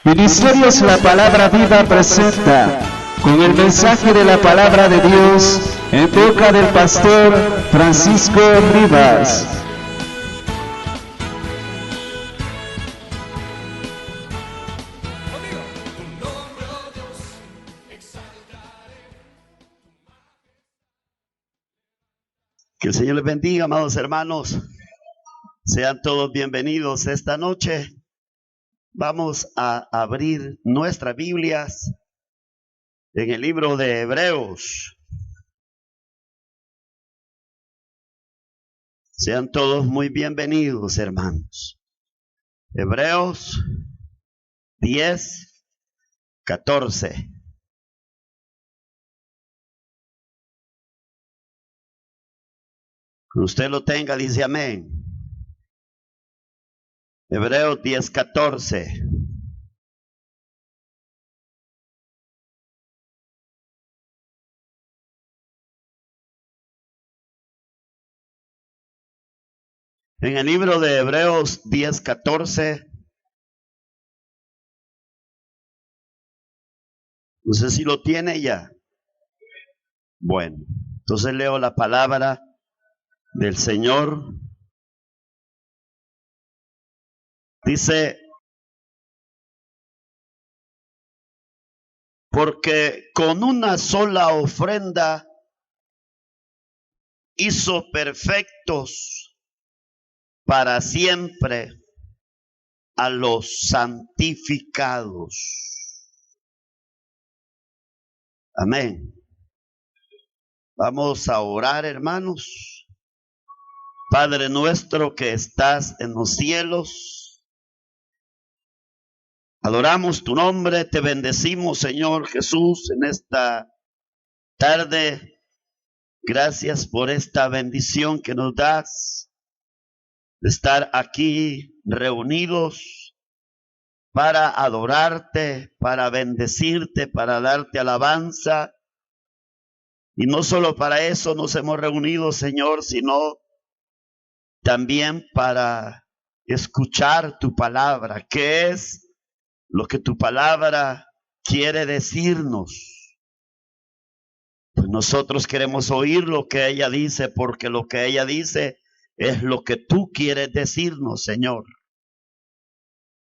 Ministerios La Palabra Viva presenta con el mensaje de la Palabra de Dios en boca del pastor Francisco Rivas. Que el Señor les bendiga, amados hermanos. Sean todos bienvenidos esta noche. Vamos a abrir nuestras Biblias en el libro de Hebreos. Sean todos muy bienvenidos, hermanos. Hebreos 10, 14. Cuando usted lo tenga, dice amén. Hebreos 10, 14. En el libro de Hebreos 10, 14. No sé si lo tiene ya. Bueno, entonces leo la palabra del Señor. Dice: porque con una sola ofrenda hizo perfectos para siempre a los santificados. Amén. Vamos a orar, hermanos. Padre nuestro que estás en los cielos, adoramos tu nombre, te bendecimos, Señor Jesús, en esta tarde. Gracias por esta bendición que nos das de estar aquí reunidos para adorarte, para bendecirte, para darte alabanza. Y no solo para eso nos hemos reunido, Señor, sino también para escuchar tu palabra. ¿Qué es lo que tu palabra quiere decirnos? Pues nosotros queremos oír lo que ella dice, porque lo que ella dice es lo que tú quieres decirnos, Señor.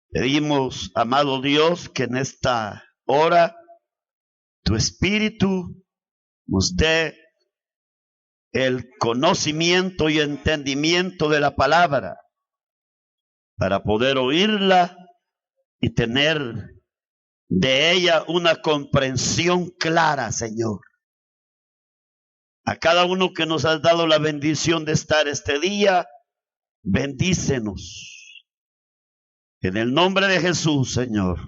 Pedimos, amado Dios, que en esta hora tu Espíritu nos dé el conocimiento y entendimiento de la palabra para poder oírla y tener de ella una comprensión clara, Señor. A cada uno que nos has dado la bendición de estar este día, bendícenos. En el nombre de Jesús, Señor.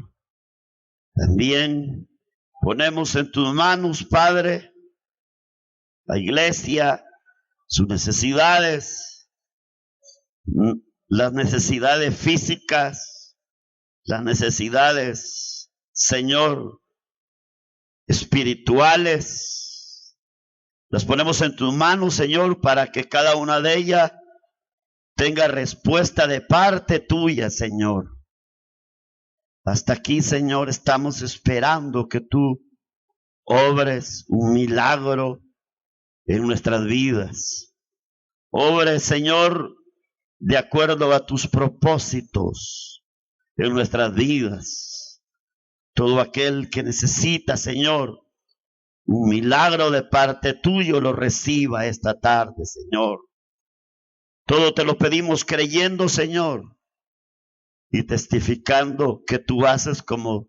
También ponemos en tus manos, Padre, la iglesia, sus necesidades, las necesidades físicas, las necesidades, Señor, espirituales. Las ponemos en tus manos, Señor, para que cada una de ellas tenga respuesta de parte tuya, Señor. Hasta aquí, Señor, estamos esperando que tú obres un milagro en nuestras vidas. Obres, Señor, de acuerdo a tus propósitos en nuestras vidas. Todo aquel que necesita, Señor, un milagro de parte tuyo, lo reciba esta tarde, Señor. Todo te lo pedimos creyendo, Señor, y testificando que tú haces como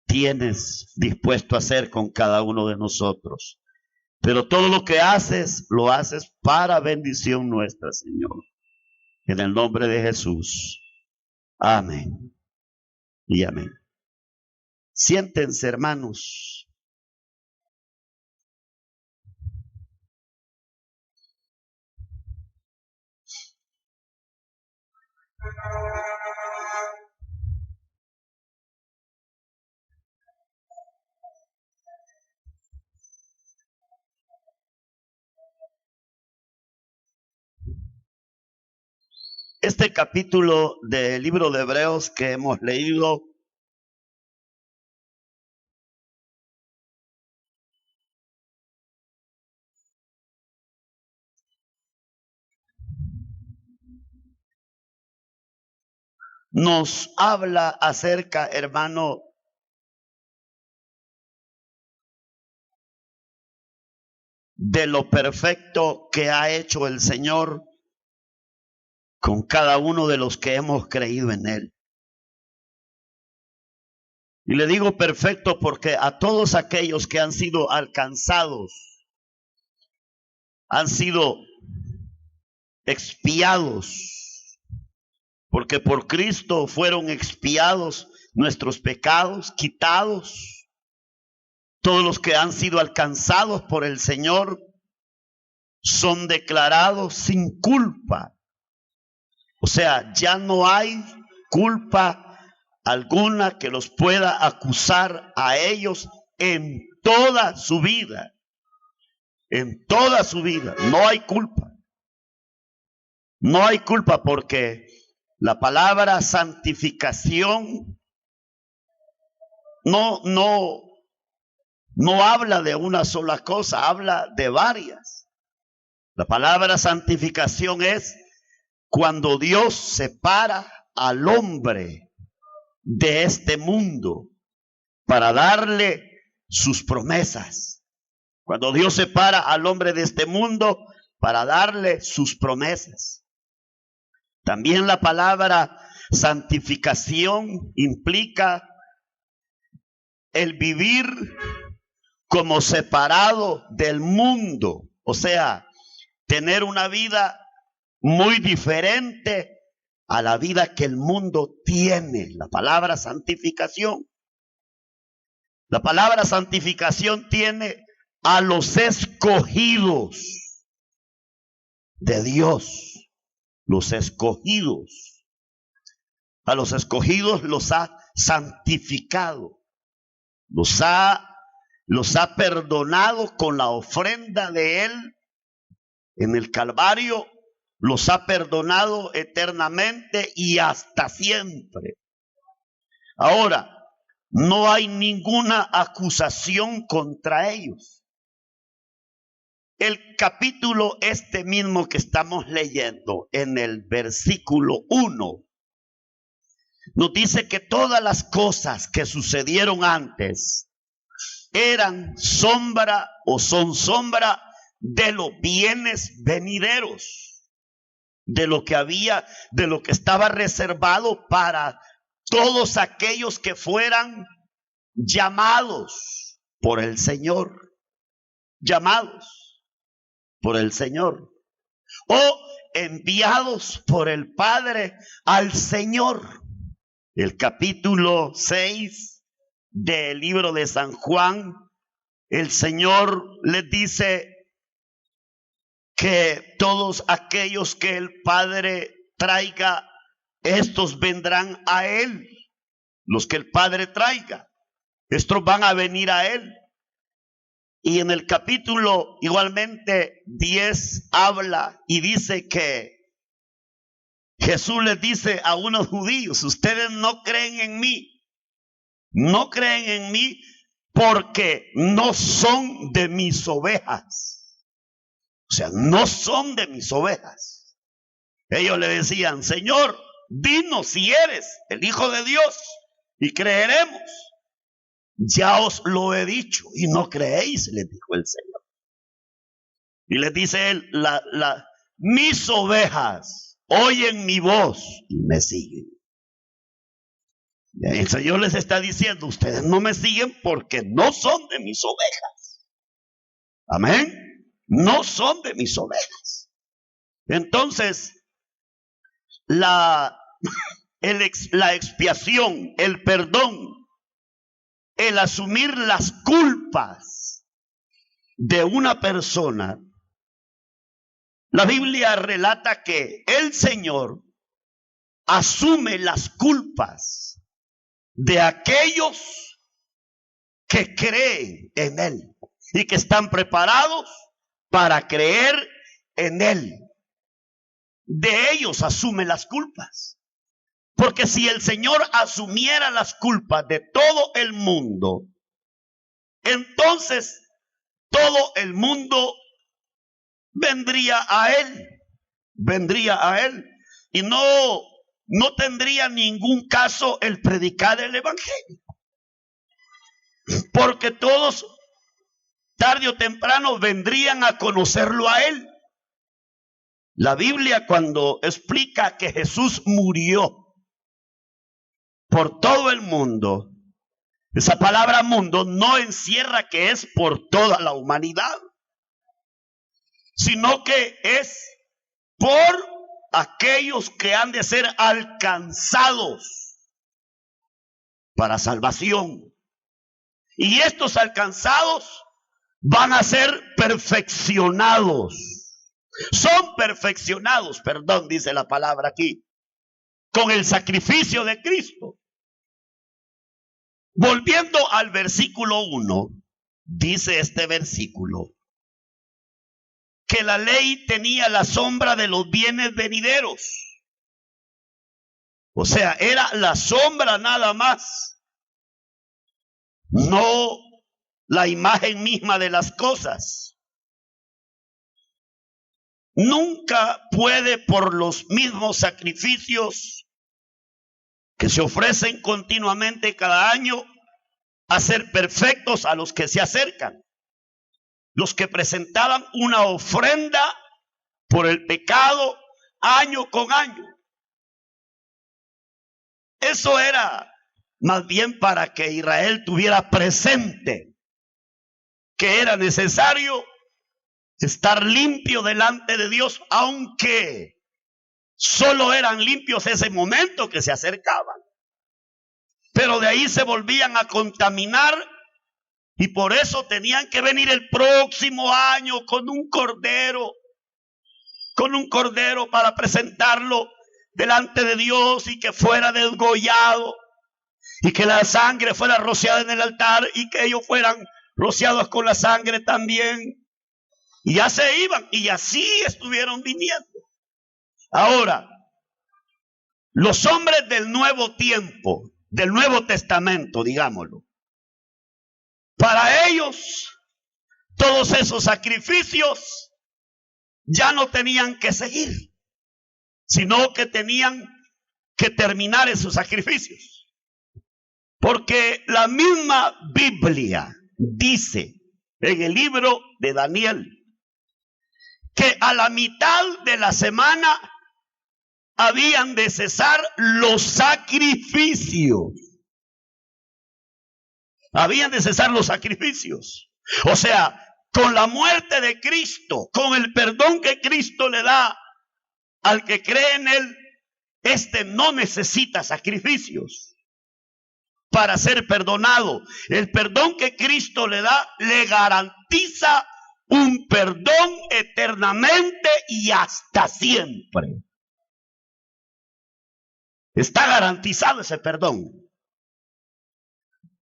tienes dispuesto a hacer con cada uno de nosotros. Pero todo lo que haces, lo haces para bendición nuestra, Señor. En el nombre de Jesús. Amén y amén. Siéntense, hermanos. Este capítulo del libro de Hebreos que hemos leído nos habla acerca, hermano, de lo perfecto que ha hecho el Señor con cada uno de los que hemos creído en Él. Y le digo perfecto porque a todos aquellos que han sido alcanzados, han sido expiados, porque por Cristo fueron expiados nuestros pecados, quitados. Todos los que han sido alcanzados por el Señor son declarados sin culpa. O sea, ya no hay culpa alguna que los pueda acusar a ellos en toda su vida. En toda su vida no hay culpa. No hay culpa porque la palabra santificación no habla de una sola cosa, habla de varias. La palabra santificación es cuando Dios separa al hombre de este mundo para darle sus promesas. Cuando Dios separa al hombre de este mundo para darle sus promesas. También la palabra santificación implica el vivir como separado del mundo, o sea, tener una vida muy diferente a la vida que el mundo tiene. La palabra santificación. La palabra santificación tiene a los escogidos de Dios. Los escogidos. A los escogidos los ha santificado. Los ha perdonado con la ofrenda de Él en el Calvario. Los ha perdonado eternamente y hasta siempre. Ahora, no hay ninguna acusación contra ellos. El capítulo mismo que estamos leyendo en el versículo 1 nos dice que todas las cosas que sucedieron antes eran sombra o son sombra de los bienes venideros. De lo que había, de lo que estaba reservado para todos aquellos que fueran llamados por el Señor. Llamados por el Señor. O enviados por el Padre al Señor. El capítulo 6 del libro de San Juan, el Señor les dice que todos aquellos que el Padre traiga, estos vendrán a Él. Los que el Padre traiga, estos van a venir a Él. Y en el capítulo igualmente 10 habla y dice que Jesús les dice a unos judíos: ustedes no creen en mí. No creen en mí porque no son de mis ovejas. O sea, no son de mis ovejas. Ellos le decían: Señor, dinos si eres el Hijo de Dios y creeremos. Ya os lo he dicho y no creéis, les dijo el Señor. Y les dice él: mis ovejas oyen mi voz y me siguen. El Señor les está diciendo: ustedes no me siguen porque no son de mis ovejas. Amén. No son de mis ovejas. Entonces, la expiación, el perdón, el asumir las culpas de una persona, la Biblia relata que el Señor asume las culpas de aquellos que creen en Él y que están preparados para creer en Él. De ellos asume las culpas. Porque si el Señor asumiera las culpas de todo el mundo, entonces todo el mundo vendría a Él. Vendría a Él. Y no no tendría ningún caso el predicar el evangelio. Porque todos, tarde o temprano, vendrían a conocerlo a él. La Biblia, cuando explica que Jesús murió por todo el mundo, esa palabra mundo no encierra que es por toda la humanidad, sino que es por aquellos que han de ser alcanzados para salvación. Y estos alcanzados van a ser perfeccionados. Son perfeccionados, perdón, dice la palabra aquí, con el sacrificio de Cristo. Volviendo al versículo 1, dice este versículo, que la ley tenía la sombra de los bienes venideros. O sea, era la sombra nada más, no la imagen misma de las cosas. Nunca puede, por los mismos sacrificios que se ofrecen continuamente cada año, hacer perfectos a los que se acercan. Los que presentaban una ofrenda por el pecado año con año. Eso era más bien para que Israel tuviera presente que era necesario estar limpio delante de Dios, aunque solo eran limpios ese momento que se acercaban. Pero de ahí se volvían a contaminar y por eso tenían que venir el próximo año con un cordero para presentarlo delante de Dios y que fuera desgollado y que la sangre fuera rociada en el altar y que ellos fueran rociados con la sangre también. Y ya se iban y así estuvieron viniendo. Ahora, los hombres del nuevo tiempo, del Nuevo Testamento, digámoslo, para ellos todos esos sacrificios ya no tenían que seguir, sino que tenían que terminar esos sacrificios. Porque la misma Biblia dice en el libro de Daniel que a la mitad de la semana habían de cesar los sacrificios. Habían de cesar los sacrificios. O sea, con la muerte de Cristo, con el perdón que Cristo le da al que cree en él, este no necesita sacrificios para ser perdonado. El perdón que Cristo le da le garantiza un perdón eternamente y hasta siempre. Está garantizado ese perdón.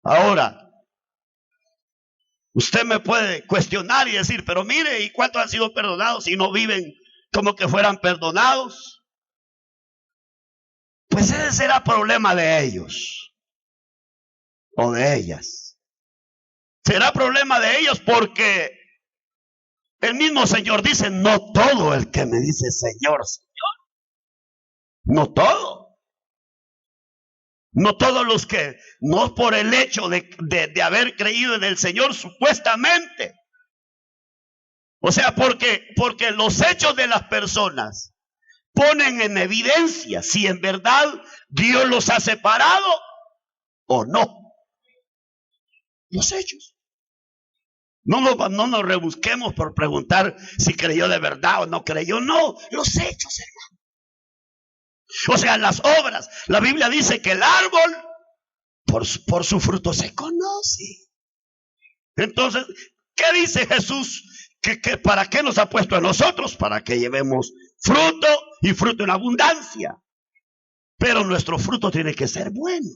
Ahora, usted me puede cuestionar y decir, pero mire, ¿y cuántos han sido perdonados y no viven como que fueran perdonados? Pues ese será problema de ellos o de ellas. Será problema de ellos porque el mismo Señor dice, no todo el que me dice Señor, Señor. No todo. No todos los que, no por el hecho de haber creído en el Señor supuestamente. O sea, porque los hechos de las personas ponen en evidencia si en verdad Dios los ha separado o no. Los hechos. No nos rebusquemos por preguntar si creyó de verdad o no creyó. No, los hechos, hermano. O sea, las obras. La Biblia dice que el árbol por su fruto se conoce. Entonces, ¿qué dice Jesús? Que ¿para qué nos ha puesto a nosotros? Para que llevemos fruto y fruto en abundancia. Pero nuestro fruto tiene que ser bueno.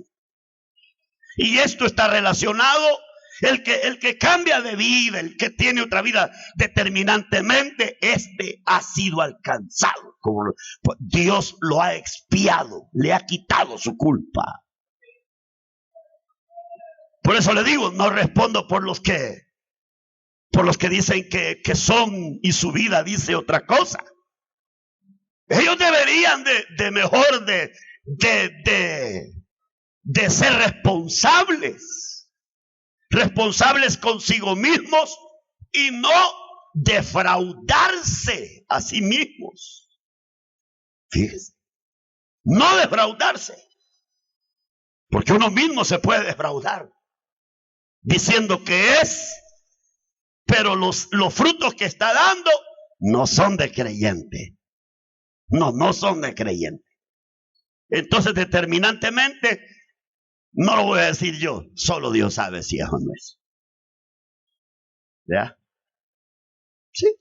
Y esto está relacionado. El que cambia de vida, el que tiene otra vida determinantemente, este ha sido alcanzado. Como Dios lo ha expiado, le ha quitado su culpa. Por eso le digo, no respondo por los que dicen que son y su vida dice otra cosa. Ellos deberían de mejor de ser responsables consigo mismos y no defraudarse a sí mismos. Fíjese, no defraudarse, porque uno mismo se puede defraudar diciendo que es, pero los frutos que está dando no son de creyente. No son de creyente. Entonces, determinantemente, no lo voy a decir yo, solo Dios sabe si es o no es. ¿Ya? Sí.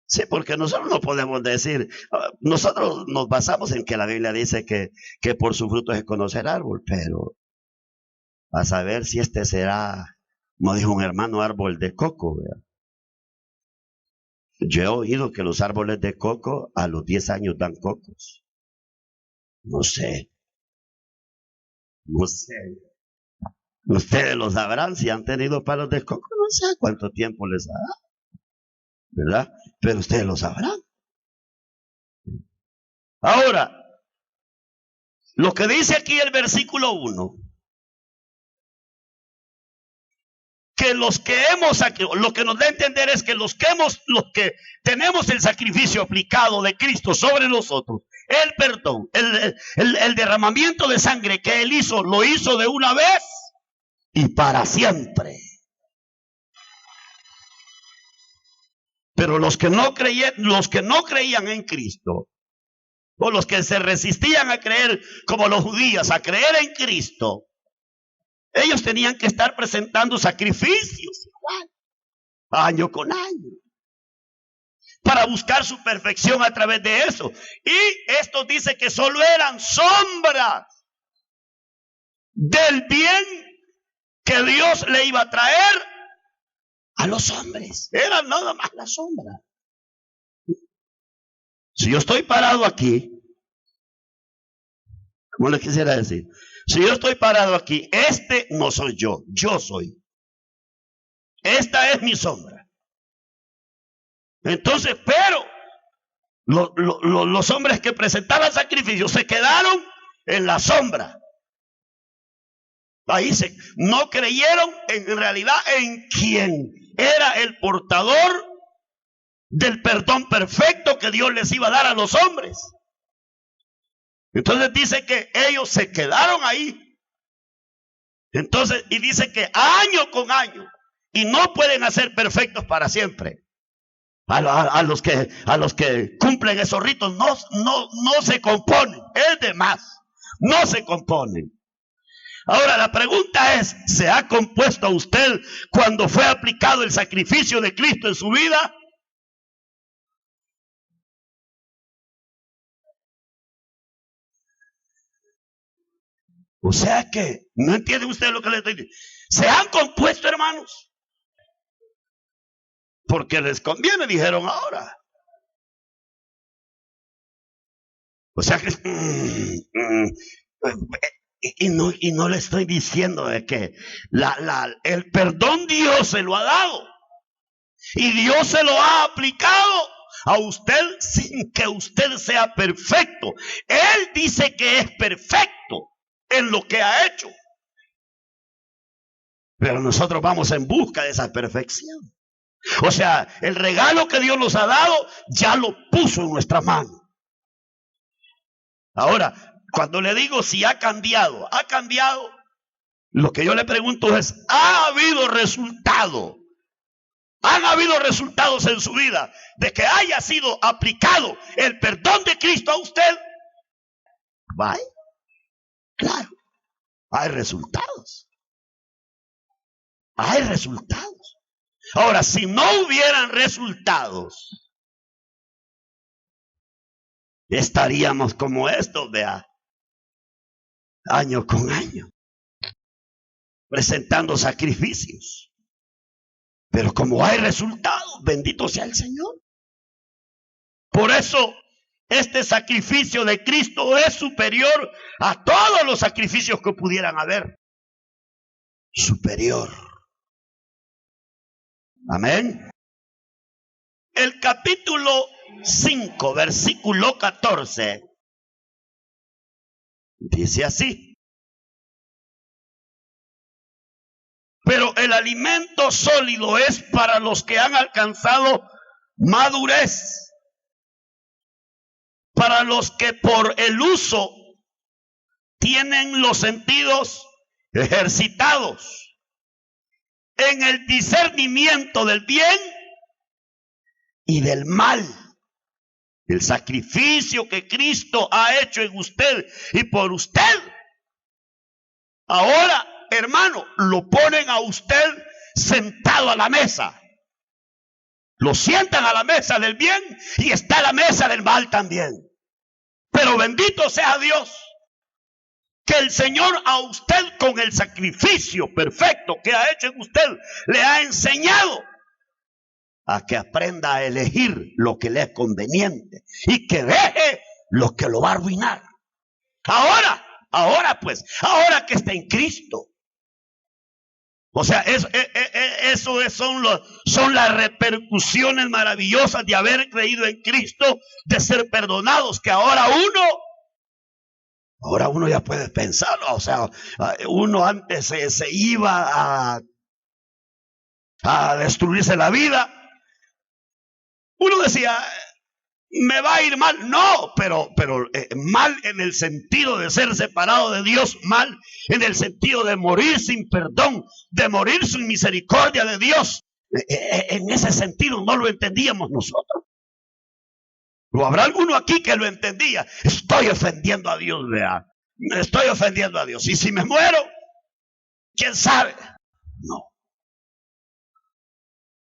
Sí, porque nosotros no podemos decir, nosotros nos basamos en que la Biblia dice que por su fruto se conoce el árbol, pero a saber si este será, como dijo un hermano, árbol de coco, ¿verdad? Yo he oído que los árboles de coco a los 10 años dan cocos. No sé. Ustedes lo sabrán si han tenido palos de coco. No sé cuánto tiempo les ha dado, ¿verdad? Pero ustedes lo sabrán. Ahora, lo que dice aquí el versículo 1, que lo que nos da a entender es que los que tenemos el sacrificio aplicado de Cristo sobre nosotros, el perdón, el derramamiento de sangre que Él hizo, lo hizo de una vez y para siempre. Pero los que no creían en Cristo, o los que se resistían a creer, como los judíos, a creer en Cristo, ellos tenían que estar presentando sacrificios igual, año con año, para buscar su perfección a través de eso. Y esto dice que solo eran sombras del bien que Dios le iba a traer a los hombres. Era nada más la sombra. Si yo estoy parado aquí, ¿cómo les quisiera decir? Si yo estoy parado aquí, este no soy yo soy. Esta es mi sombra. Entonces, pero los hombres que presentaban sacrificios se quedaron en la sombra. Ahí no creyeron en realidad en quien era el portador del perdón perfecto que Dios les iba a dar a los hombres. Entonces dice que ellos se quedaron ahí. Entonces, y dice que año con año, y no pueden hacer perfectos para siempre. A los que cumplen esos ritos no se componen, es de más, no se componen. Ahora la pregunta es, ¿se ha compuesto usted cuando fue aplicado el sacrificio de Cristo en su vida? O sea que, ¿no entiende usted lo que le estoy diciendo? ¿Se han compuesto, hermanos? Porque les conviene, dijeron ahora. O sea que... Y no le estoy diciendo de que el perdón Dios se lo ha dado. Y Dios se lo ha aplicado a usted sin que usted sea perfecto. Él dice que es perfecto en lo que ha hecho. Pero nosotros vamos en busca de esa perfección. O sea, el regalo que Dios nos ha dado ya lo puso en nuestra mano. Ahora, cuando le digo si ha cambiado, lo que yo le pregunto es, ¿ha habido resultado? ¿Han habido resultados en su vida de que haya sido aplicado el perdón de Cristo a usted? ¿Vaya? Claro, hay resultados. Hay resultados. Ahora, si no hubieran resultados, estaríamos como estos, vea, año con año, presentando sacrificios. Pero como hay resultados, bendito sea el Señor. Por eso, este sacrificio de Cristo es superior a todos los sacrificios que pudieran haber. Superior. Amén. El capítulo 5, versículo 14. Dice así: pero el alimento sólido es para los que han alcanzado madurez, para los que por el uso tienen los sentidos ejercitados en el discernimiento del bien y del mal. El sacrificio que Cristo ha hecho en usted y por usted, ahora, hermano, lo ponen a usted sentado a la mesa. Lo sientan a la mesa del bien y está a la mesa del mal también. Pero bendito sea Dios, que el Señor a usted, con el sacrificio perfecto que ha hecho en usted, le ha enseñado a que aprenda a elegir lo que le es conveniente y que deje lo que lo va a arruinar. Ahora que está en Cristo. O sea, son las repercusiones maravillosas de haber creído en Cristo, de ser perdonados, que ahora uno ya puede pensarlo. O sea, uno antes se iba a destruirse la vida. Uno decía, me va a ir mal. No, pero mal en el sentido de ser separado de Dios, mal en el sentido de morir sin perdón, de morir sin misericordia de Dios. En ese sentido no lo entendíamos nosotros. ¿O habrá alguno aquí que lo entendía? Estoy ofendiendo a Dios, vea. Estoy ofendiendo a Dios. Y si me muero, ¿quién sabe? No.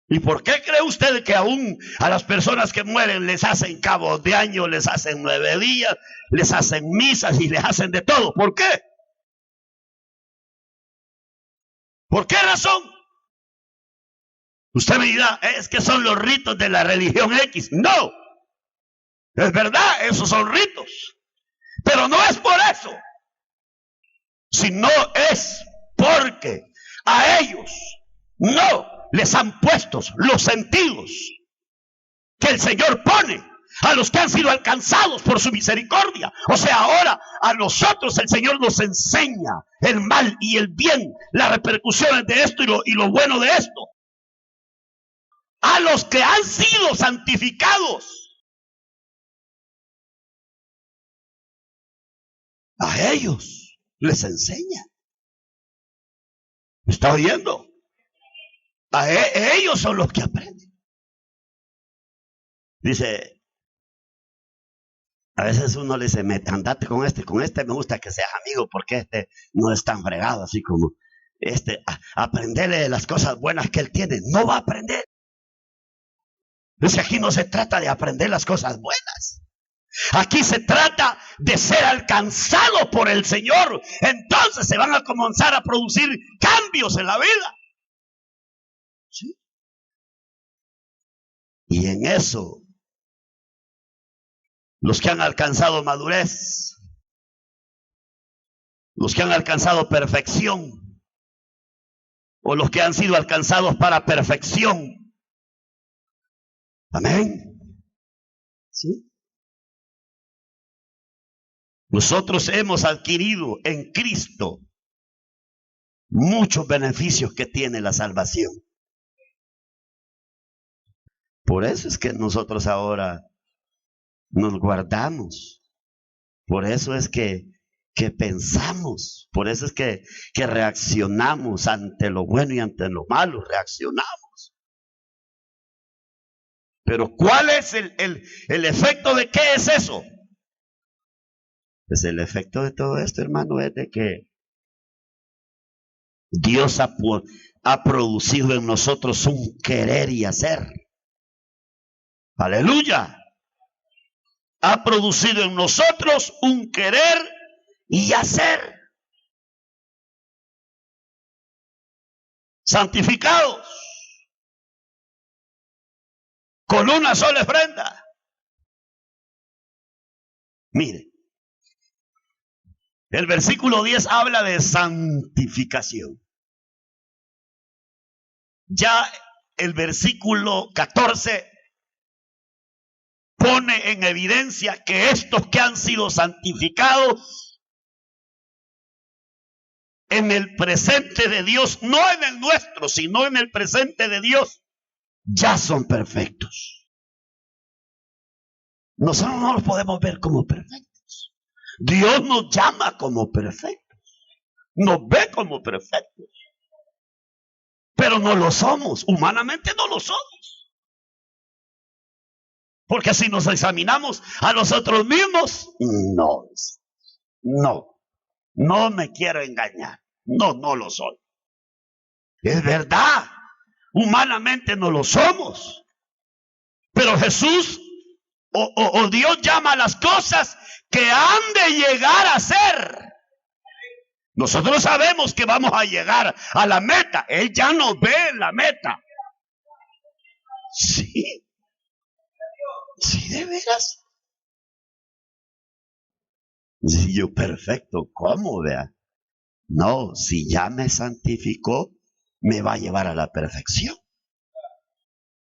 ¿Y por qué cree usted que aún a las personas que mueren les hacen cabos de año, les hacen 9 días, les hacen misas y les hacen de todo? ¿Por qué? ¿Por qué razón? Usted me dirá, es que son los ritos de la religión X. No, es verdad, esos son ritos. Pero no es por eso, sino es porque a ellos no les han puesto los sentidos que el Señor pone a los que han sido alcanzados por su misericordia. O sea, ahora a nosotros el Señor nos enseña el mal y el bien, las repercusiones de esto y lo bueno de esto. A los que han sido santificados, a ellos les enseña. ¿Me está oyendo? Ellos son los que aprenden. Dice, a veces uno le dice, andate con este me gusta que seas amigo, porque este no es tan fregado, así como aprenderle de las cosas buenas que él tiene. No va a aprender. Dice, aquí no se trata de aprender las cosas buenas. Aquí se trata de ser alcanzado por el Señor. Entonces se van a comenzar a producir cambios en la vida. ¿Sí? Y en eso, los que han alcanzado madurez, los que han alcanzado perfección, o los que han sido alcanzados para perfección. Amén. ¿Sí? Nosotros hemos adquirido en Cristo muchos beneficios que tiene la salvación. Por eso es que nosotros ahora nos guardamos. Por eso es que pensamos. Por eso es que reaccionamos ante lo bueno y ante lo malo. Reaccionamos. Pero ¿cuál es el efecto de qué es eso? Pues el efecto de todo esto, hermano, es de que Dios ha producido en nosotros un querer y hacer. Aleluya. Ha producido en nosotros un querer y hacer. Santificados. Con una sola ofrenda. Mire. El versículo 10 habla de santificación. Ya el versículo 14 pone en evidencia que estos que han sido santificados en el presente de Dios, no en el nuestro, sino en el presente de Dios, ya son perfectos. Nosotros no los podemos ver como perfectos. Dios nos llama como perfectos, nos ve como perfectos, pero no lo somos, humanamente no lo somos. Porque si nos examinamos a nosotros mismos, no me quiero engañar, no lo soy. Es verdad, humanamente no lo somos, pero Jesús o Dios llama a las cosas que han de llegar a ser. Nosotros sabemos que vamos a llegar a la meta. Él ya nos ve en la meta. Sí, de veras. Sí, yo perfecto, ¿cómo? Vea. No, si ya me santificó, me va a llevar a la perfección.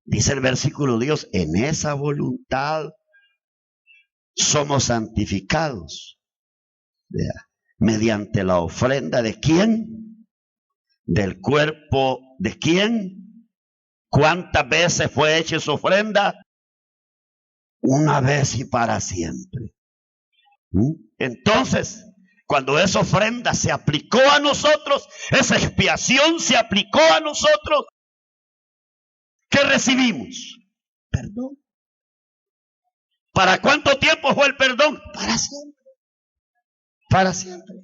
Dice el versículo Dios, en esa voluntad somos santificados. Vea, mediante la ofrenda de ¿quién? Del cuerpo de ¿quién? ¿Cuántas veces fue hecha esa ofrenda? Una vez y para siempre. Entonces, cuando esa ofrenda se aplicó a nosotros, esa expiación se aplicó a nosotros, ¿qué recibimos? Perdón. ¿Para cuánto tiempo fue el perdón? Para siempre. Para siempre.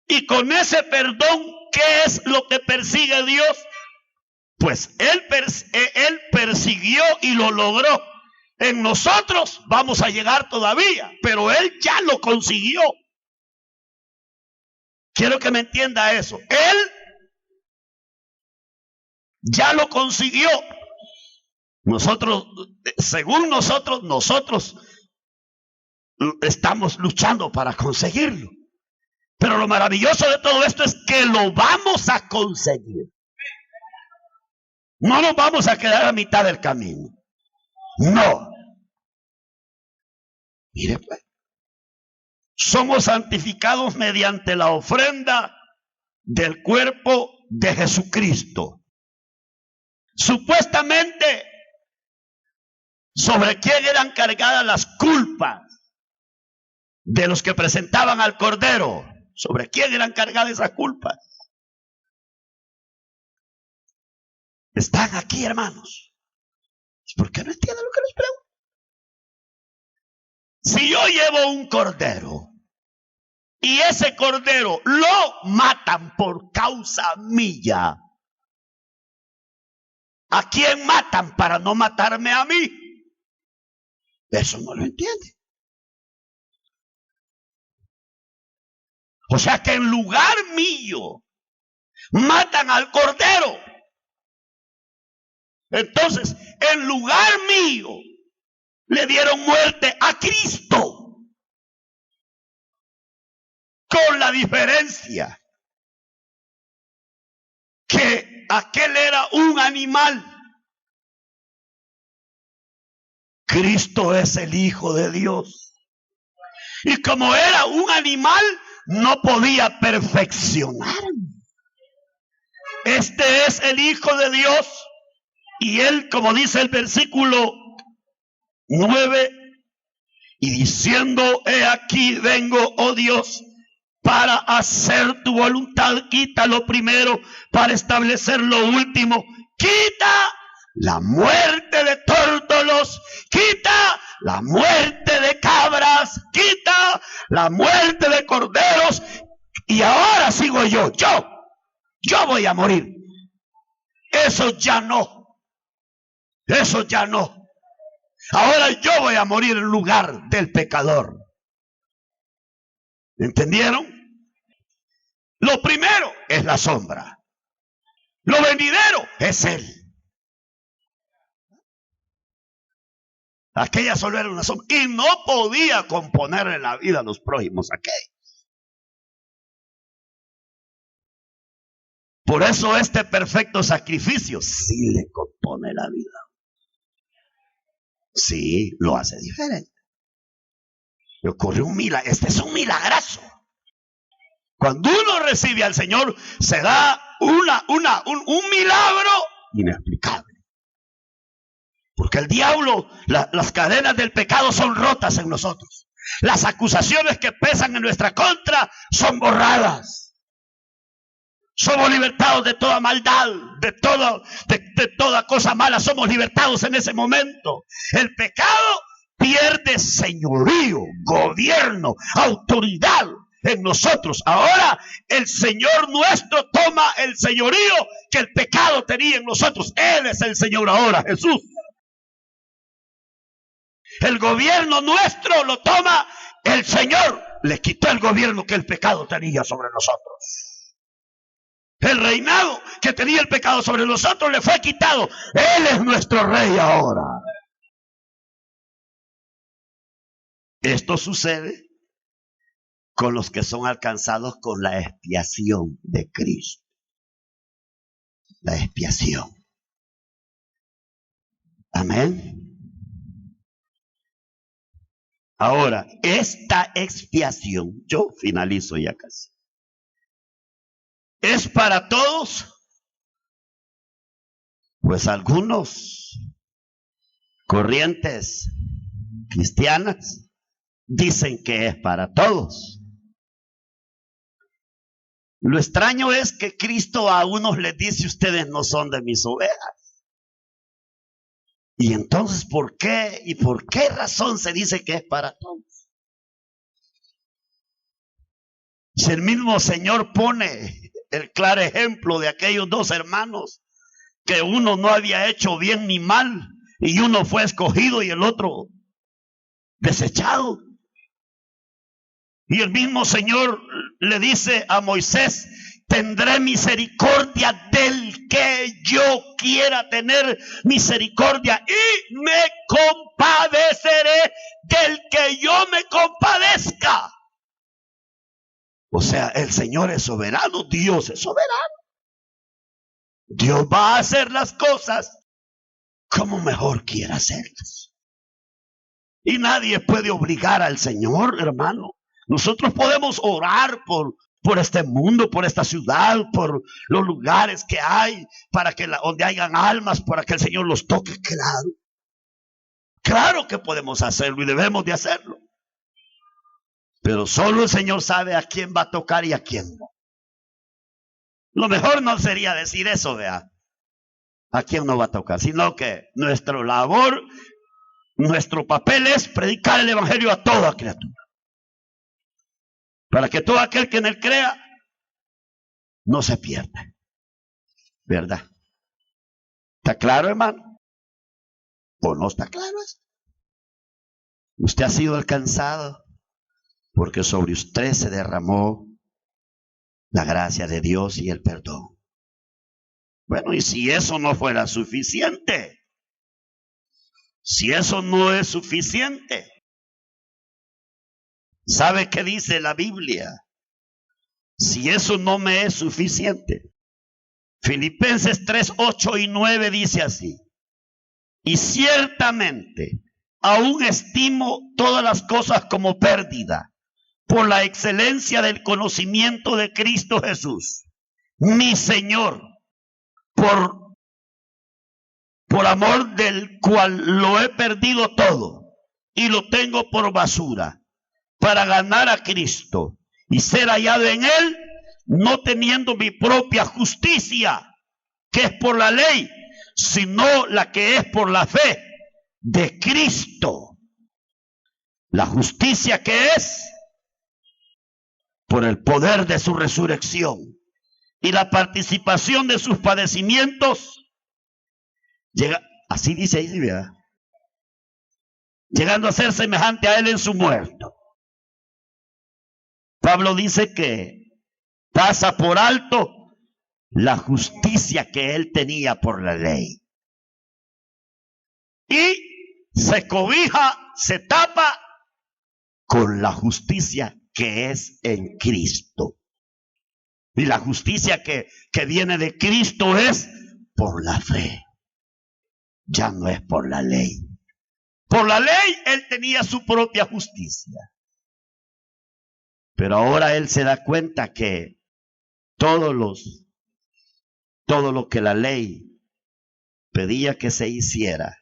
Y con ese perdón, ¿qué es lo que persigue Dios? Pues Él persiguió y lo logró. En nosotros vamos a llegar todavía, pero Él ya lo consiguió. Quiero que me entienda eso. Él ya lo consiguió. Nosotros, según nosotros estamos luchando para conseguirlo. Pero lo maravilloso de todo esto es que lo vamos a conseguir. No nos vamos a quedar a mitad del camino. No. Mire pues. Somos santificados mediante la ofrenda del cuerpo de Jesucristo. Supuestamente, ¿sobre quién eran cargadas las culpas de los que presentaban al Cordero? ¿Sobre quién eran cargadas esas culpas? Están aquí, hermanos. ¿Por qué no entienden lo que les pregunto? Si yo llevo un cordero y ese cordero lo matan por causa mía, ¿a quién matan para no matarme a mí? Eso no lo entiende. O sea que en lugar mío matan al cordero. Entonces, en lugar mío le dieron muerte a Cristo. Con la diferencia que aquel era un animal. Cristo es el Hijo de Dios. Y como era un animal, no podía perfeccionar. Este es el Hijo de Dios. Y él, como dice el versículo 9, y diciendo, he aquí vengo, oh Dios, para hacer tu voluntad. Quita lo primero para establecer lo último. Quita la muerte de tórtolos, quita la muerte de cabras, quita la muerte de corderos, y ahora sigo yo voy a morir. Eso ya no. Ahora yo voy a morir en lugar del pecador. ¿Entendieron? Lo primero es la sombra. Lo venidero es Él. Aquella solo era una sombra y no podía componer en la vida a los prójimos aquellos. Por eso este perfecto sacrificio sí le compone la vida. Sí, lo hace diferente. Le ocurre un milagro. Este es un milagrazo. Cuando uno recibe al Señor, se da un milagro inexplicable. Porque el diablo, las cadenas del pecado son rotas en nosotros. Las acusaciones que pesan en nuestra contra son borradas. Somos libertados de toda maldad, de toda cosa mala. Somos libertados en ese momento. El pecado pierde señorío, gobierno, autoridad en nosotros. Ahora el Señor nuestro toma el señorío que el pecado tenía en nosotros. Él es el Señor ahora, Jesús. El gobierno nuestro lo toma el Señor. Le quitó el gobierno que el pecado tenía sobre nosotros. El reinado que tenía el pecado sobre nosotros le fue quitado. Él es nuestro rey ahora. Esto sucede con los que son alcanzados con la expiación de Cristo. La expiación. Amén. Ahora, esta expiación, yo finalizo ya casi. ¿Es para todos? Pues algunos corrientes cristianas dicen que es para todos. Lo extraño es que Cristo a unos les dice: ustedes no son de mis ovejas. Y entonces, ¿por qué y por qué razón se dice que es para todos? Si el mismo Señor pone el claro ejemplo de aquellos dos hermanos, que uno no había hecho bien ni mal, y uno fue escogido y el otro desechado. Y el mismo Señor le dice a Moisés: tendré misericordia del que yo quiera tener misericordia, y me compadeceré del que yo me compadezca. O sea, el Señor es soberano, Dios es soberano. Dios va a hacer las cosas como mejor quiera hacerlas. Y nadie puede obligar al Señor, hermano. Nosotros podemos orar por este mundo, por esta ciudad, por los lugares que hay, para que donde hayan almas, para que el Señor los toque. Claro, claro que podemos hacerlo y debemos de hacerlo. Pero solo el Señor sabe a quién va a tocar y a quién no. Lo mejor no sería decir eso, vea, a quién no va a tocar, sino que nuestra labor, nuestro papel es predicar el evangelio a toda criatura, para que todo aquel que en él crea no se pierda. ¿Verdad? ¿Está claro, hermano? ¿O no está claro esto? Usted ha sido alcanzado porque sobre usted se derramó la gracia de Dios y el perdón. Bueno, y si eso no fuera suficiente, si eso no es suficiente, ¿sabe qué dice la Biblia? Si eso no me es suficiente, Filipenses 3, 8 y 9 dice así: y ciertamente aún estimo todas las cosas como pérdida por la excelencia del conocimiento de Cristo Jesús, mi Señor, por amor del cual lo he perdido todo y lo tengo por basura, para ganar a Cristo y ser hallado en Él, no teniendo mi propia justicia, que es por la ley, sino la que es por la fe de Cristo. La justicia que es por el poder de su resurrección y la participación de sus padecimientos, así dice ahí, ¿verdad? Llegando a ser semejante a Él en su muerto. Pablo dice que pasa por alto la justicia que él tenía por la ley. Y se cobija, se tapa con la justicia que es en Cristo. Y la justicia que viene de Cristo es por la fe. Ya no es por la ley. Por la ley, él tenía su propia justicia. Pero ahora él se da cuenta que todo lo que la ley pedía que se hiciera,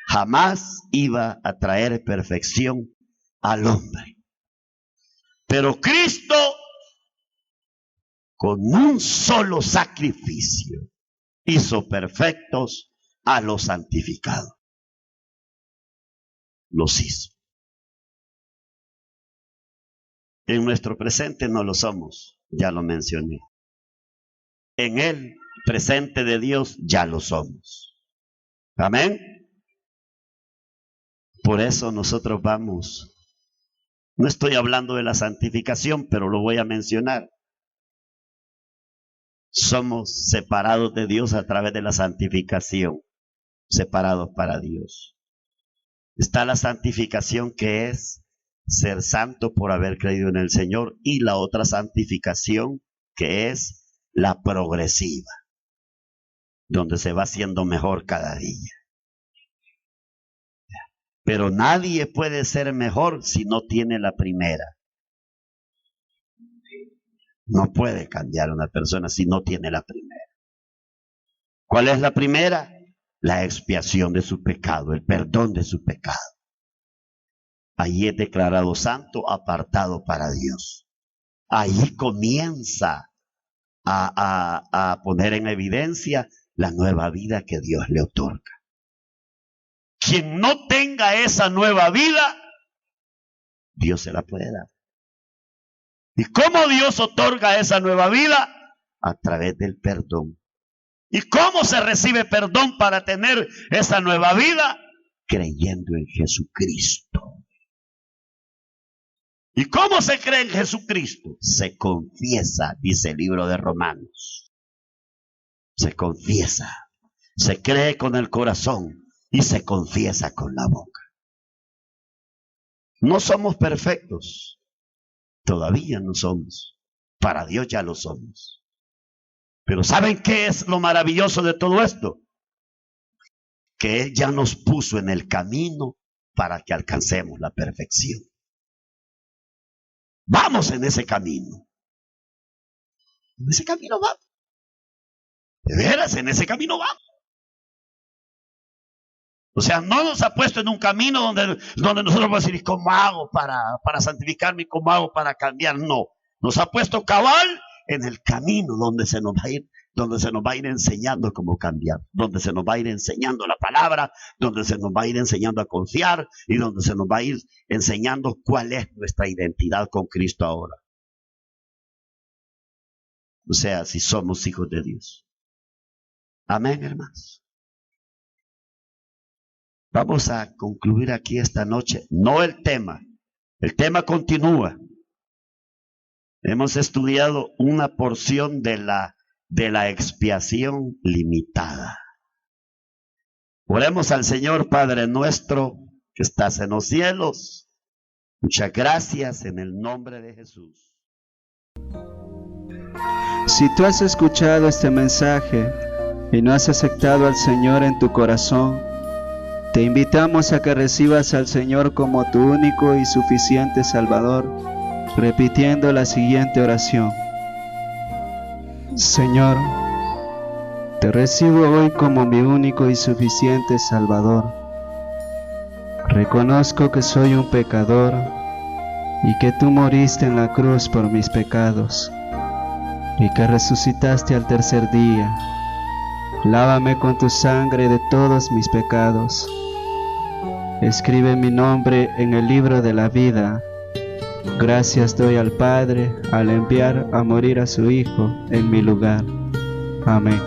jamás iba a traer perfección al hombre. Pero Cristo, con un solo sacrificio, hizo perfectos a los santificados. Los hizo. En nuestro presente no lo somos, ya lo mencioné. En el presente de Dios ya lo somos. Amén. Por eso nosotros vamos. No estoy hablando de la santificación, pero lo voy a mencionar. Somos separados de Dios a través de la santificación. Separados para Dios. Está la santificación, que es ser santo por haber creído en el Señor, y la otra santificación, que es la progresiva, donde se va haciendo mejor cada día. Pero nadie puede ser mejor si no tiene la primera. No puede cambiar una persona si no tiene la primera. ¿Cuál es la primera? La expiación de su pecado, el perdón de su pecado. Ahí es declarado santo, apartado para Dios. Ahí comienza a poner en evidencia la nueva vida que Dios le otorga. Quien no tenga esa nueva vida, Dios se la puede dar. ¿Y cómo Dios otorga esa nueva vida? A través del perdón. ¿Y cómo se recibe perdón para tener esa nueva vida? Creyendo en Jesucristo. ¿Y cómo se cree en Jesucristo? Se confiesa, dice el libro de Romanos. Se confiesa. Se cree con el corazón y se confiesa con la boca. No somos perfectos. Todavía no somos. Para Dios ya lo somos. Pero ¿saben qué es lo maravilloso de todo esto? Que Él ya nos puso en el camino para que alcancemos la perfección. Vamos en ese camino. En ese camino vamos. De veras, en ese camino vamos. O sea, no nos ha puesto en un camino donde nosotros vamos a decir, ¿cómo hago para santificarme? ¿Cómo hago para cambiar? No. Nos ha puesto cabal en el camino donde se nos va a ir enseñando cómo cambiar, donde se nos va a ir enseñando la palabra, donde se nos va a ir enseñando a confiar y donde se nos va a ir enseñando cuál es nuestra identidad con Cristo ahora. O sea, si somos hijos de Dios. Amén, hermanos. Vamos a concluir aquí esta noche. No el tema. El tema continúa. Hemos estudiado una porción de la expiación limitada. Oremos al Señor. Padre nuestro que estás en los cielos. Muchas gracias en el nombre de Jesús. Si tú has escuchado este mensaje y no has aceptado al Señor en tu corazón, te invitamos a que recibas al Señor como tu único y suficiente Salvador, repitiendo la siguiente oración. Señor, te recibo hoy como mi único y suficiente Salvador. Reconozco que soy un pecador y que tú moriste en la cruz por mis pecados y que resucitaste al tercer día. Lávame con tu sangre de todos mis pecados. Escribe mi nombre en el libro de la vida. Gracias doy al Padre al enviar a morir a su Hijo en mi lugar. Amén.